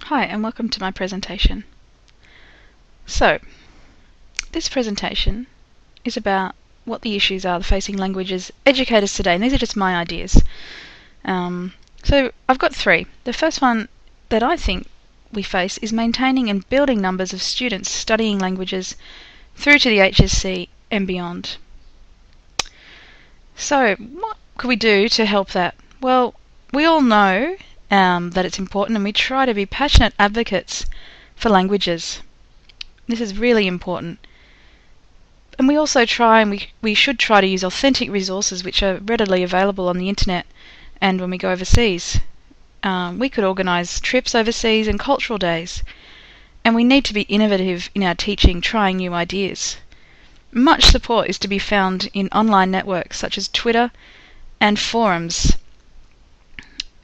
Hi and welcome to my presentation. So, this presentation is about what the issues are facing languages educators today, and these are just my ideas. So I've got three. The first one that I think we face is maintaining and building numbers of students studying languages through to the HSC and beyond. So what could we do to help that? Well, we all know that it's important, and we try to be passionate advocates for languages. This is really important. And we also try, and we should try to use authentic resources which are readily available on the internet and when we go overseas. We could organise trips overseas and cultural days. And we need to be innovative in our teaching, trying new ideas. Much support is to be found in online networks such as Twitter and forums.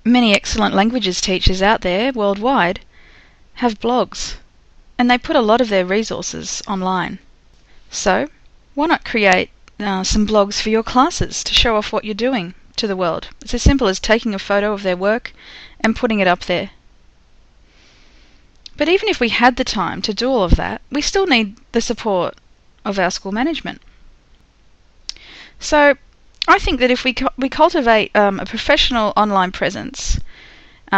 Many excellent languages teachers out there worldwide have blogs, and they put a lot of their resources online. So why not create some blogs for your classes to show off what you're doing to the world? It's as simple as taking a photo of their work and putting it up there. But even if we had the time to do all of that, we still need the support of our school management. So I think that if we cultivate a professional online presence,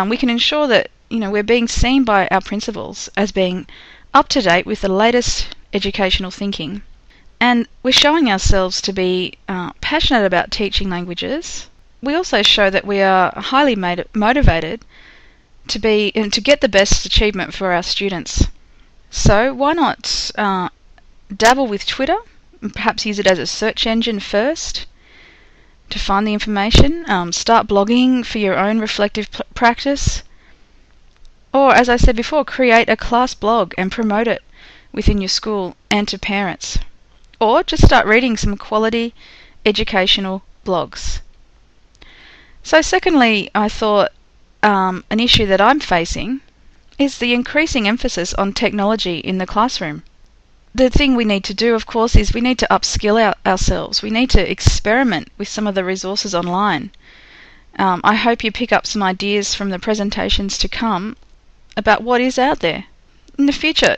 we can ensure that we're being seen by our principals as being up to date with the latest educational thinking, and we're showing ourselves to be passionate about teaching languages. We also show that we are highly motivated to get the best achievement for our students. So why not dabble with Twitter and perhaps use it as a search engine first to find the information, start blogging for your own reflective practice, or as I said before, create a class blog and promote it within your school and to parents, or just start reading some quality educational blogs. So secondly, I thought an issue that I'm facing is the increasing emphasis on technology in the classroom. The thing we need to do, of course, is we need to upskill ourselves. We need to experiment with some of the resources online. I hope you pick up some ideas from the presentations to come about what is out there. In the future,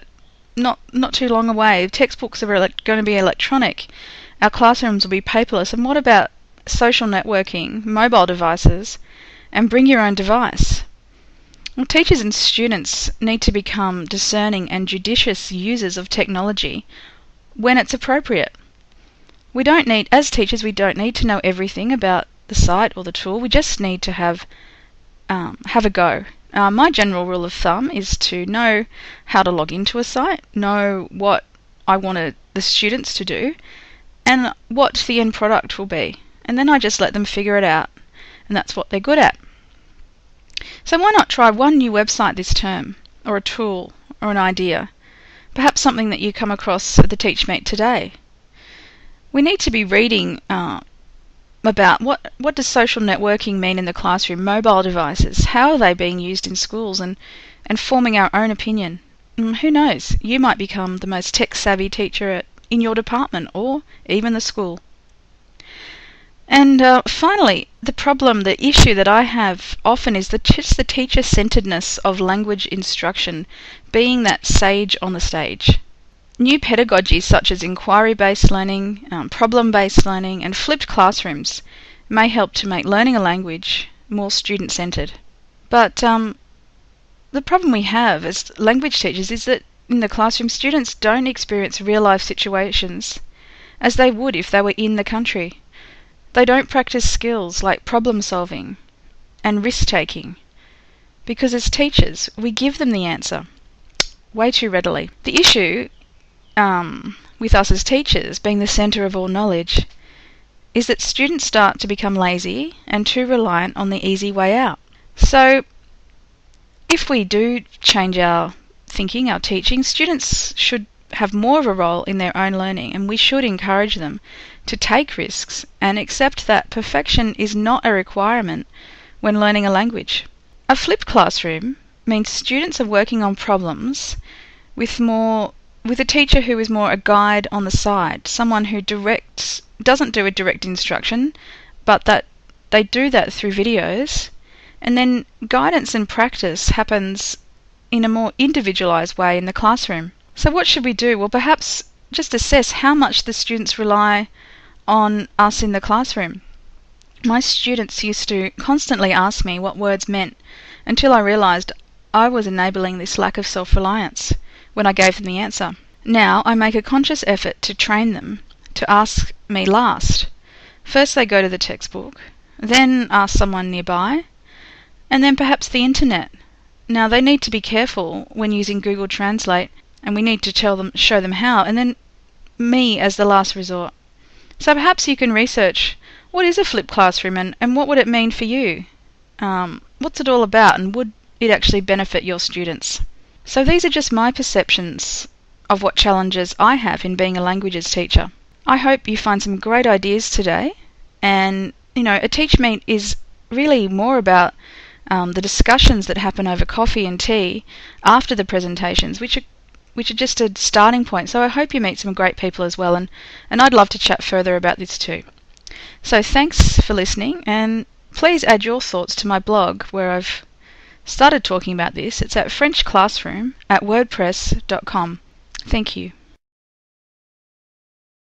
not too long away, textbooks are going to be electronic. Our classrooms will be paperless. And what about social networking, mobile devices, and bring your own device? Well, teachers and students need to become discerning and judicious users of technology when it's appropriate. As teachers, we don't need to know everything about the site or the tool. We just need to have a go. My general rule of thumb is to know how to log into a site, know what I want the students to do, and what the end product will be. And then I just let them figure it out, and that's what they're good at. So why not try one new website this term, or a tool, or an idea? Perhaps something that you come across at the TeachMeet today. We need to be reading about what does social networking mean in the classroom, mobile devices, how are they being used in schools, and forming our own opinion. Who knows, you might become the most tech-savvy teacher in your department, or even the school. And finally, the issue that I have often is just the teacher-centeredness of language instruction, being that sage on the stage. New pedagogies such as inquiry-based learning, problem-based learning, and flipped classrooms may help to make learning a language more student-centered. But the problem we have as language teachers is that in the classroom, students don't experience real-life situations as they would if they were in the country. They don't practice skills like problem-solving and risk-taking, because as teachers, we give them the answer way too readily. The issue with us as teachers being the centre of all knowledge is that students start to become lazy and too reliant on the easy way out. So if we do change our thinking, our teaching, students should have more of a role in their own learning, and we should encourage them to take risks and accept that perfection is not a requirement when learning a language. A flipped classroom means students are working on problems with a teacher who is more a guide on the side, someone who doesn't do a direct instruction, but that they do that through videos, and then guidance and practice happens in a more individualised way in the classroom. So what should we do? Well, perhaps just assess how much the students rely on us in the classroom. My students used to constantly ask me what words meant until I realised I was enabling this lack of self-reliance when I gave them the answer. Now I make a conscious effort to train them to ask me last. First they go to the textbook, then ask someone nearby, and then perhaps the internet. Now they need to be careful when using Google Translate, and we need to show them how, and then me as the last resort. So perhaps you can research what is a flipped classroom and what would it mean for you? What's it all about, and would it actually benefit your students? So these are just my perceptions of what challenges I have in being a languages teacher. I hope you find some great ideas today, and a TeachMeet is really more about the discussions that happen over coffee and tea after the presentations, which are just a starting point. So I hope you meet some great people as well, and I'd love to chat further about this too. So thanks for listening, and please add your thoughts to my blog where I've started talking about this. It's at FrenchClassroom@wordpress.com. Thank you.